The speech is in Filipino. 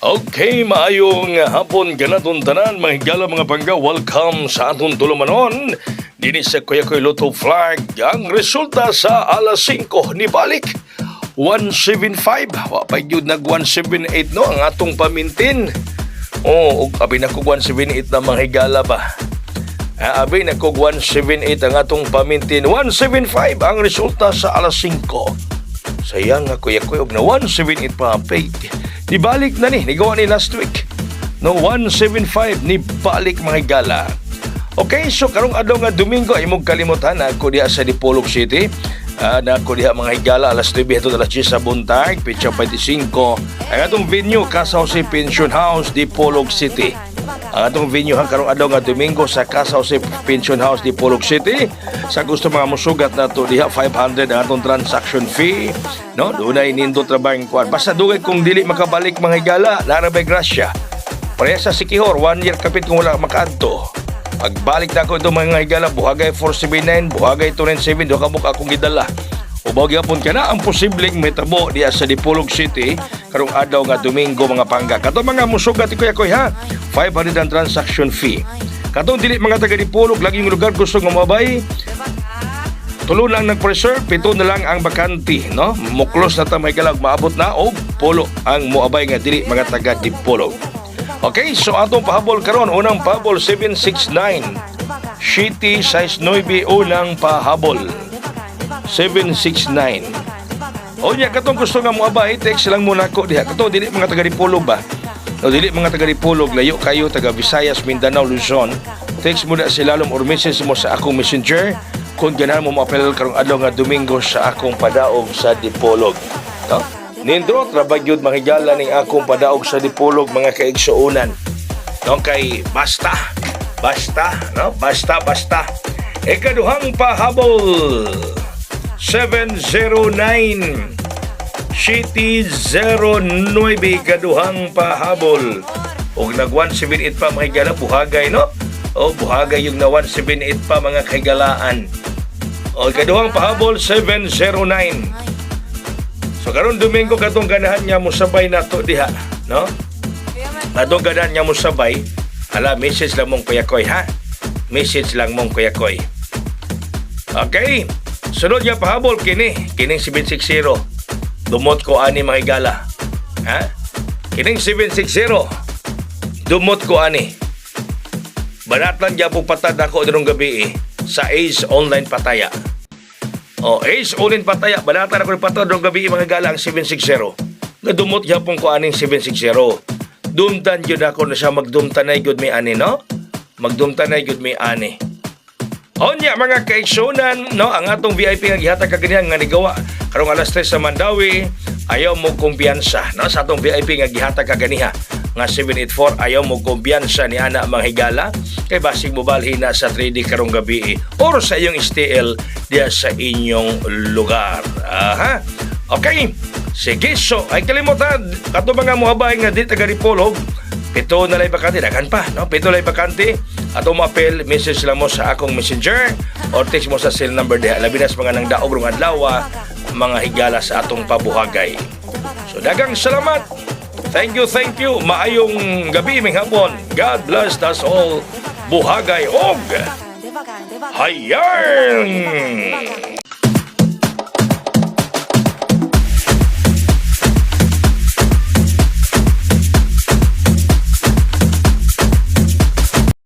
Okay, maayong hapon ganatong tanan, mga higala mga pangga. Welcome sa atong tulumanon. Dini sa Kuya Koy Lotto Flag. Ang resulta sa alas 5 ni balik 175. Wapay yun nag 178 no ang atong pamintin. Ug abi na ko 178 na mga higala ba. Abi na ko 178 ang atong pamintin. 175 ang resulta sa alas 5. Sayang nga Kuya Koy og na 178 pa ang paid. Nibalik na ni gawa ni last week. No 175 ni balik mga higala. Okay, so karong adlaw nga Domingo ay mong kalimutan na ako diha sa Dipolog City. Na ako diha mga higala alas 9 hangtod alas 10 sa buntag, petsa 25. Ang atong venue Casa Jose Pension House, Dipolog City. Ang atong venue ha karong adlaw nga Domingo sa Casa Jose Pension House, Dipolog City. Sa gusto mga musugat na to diha 500 ang atong transaction fee. No, dunay nindot ra bang kuan. Basta dugay kung dili makabalik mga higala, narabay grasya. Pareha sa Sikihor, 1 year kapit kung wala makaadto. Pagbalik na ako ito mga higala, buhagay 479, buhagay 297, doon kamuk akong gidala. Ubag yapon ka na ang posibleng metabo diya sa Dipolog City karong adlaw nga Domingo mga pangga. Kato mga musugat Kuya Koy ha, 500 ang transaction fee. Katong dili mga taga Dipolog, laging lugar gusto nga mabay. Tulo lang nag-preserve, 7 na lang ang bakante, no? Muklos na ta may galag, maabot na og polo ang muabay nga dili mga taga Dipolog. Okay, so atong pahabol karon, unang pahabol 769. City size 9 unang pahabol 769. O niya katong gusto nga moabay, text lang muna ko diha. Kato dili mga taga Dipolog ba? O dili mga taga Dipolog, layo kayo taga Visayas, Mindanao, Luzon. Text mo na silalom or message mo sa akong messenger kung ganahan mo maapel karong adlaw nga Domingo sa akong padaog sa Dipolog. No? Nindro, trabagyod mahigala ning akong padaog sa Dipolog mga kaigsuunan. No, kay basta, no? Basta. Ikaduhang pahabol, 709. City 09, ikaduhang pahabol. Og nag 178 pa mga higala, buhagay, no? O buhagay yung na 178 pa mga kahigalaan. O ikaduhang pahabol, 709. So karon Domingo katong ganahan niya mo sabay nato diha, no? Katong ganahan niya mo sabay, message lang mong Kuya Koy ha. Message lang mong Kuya Koy. Okay. Sunod nga pahabol kining 760. Dumot ko ani mga higala. Ha? Kining 760. Dumot ko ani. Banatlan gyapon patad ako dinong gabi sa Ace Online Pataya. Ace Online Pataya, banatan ako ng patad dinong gabi mga higala ang 760. Nadumot gyapon ko aning 760. Dumtan yun ako na siya magdumtanay gud may ani, no? Magdumtanay gud may ani. Onya mga kaigsunan, no, ang atong VIP nga gihatag kaganihan nga nigawa karong alas 3 sa Mandawi, ayaw mo kumpiyansa, no, sa atong VIP nga gihatag kaganiha nga 784, ayaw mo kumpiyansa ni ana mga higala kay basig mo balhin na sa 3D karong gabi or sa iyong STL diya sa inyong lugar. Aha. Okay. Sige, so ay kalimutan kato mga muhabay nga di taga Dipolog. 7 na lay bakante, dagan pa, no? 7 lay bakante. Ato mo apel, message lang mo sa akong messenger or text mo sa cell number diha. Labi na sa mga nang daog rong adlaw, mga higala sa atong pabuhagay. So dagang salamat. Thank you. Maayong gabi ming hapon. God bless us all. Buhagay og hayang!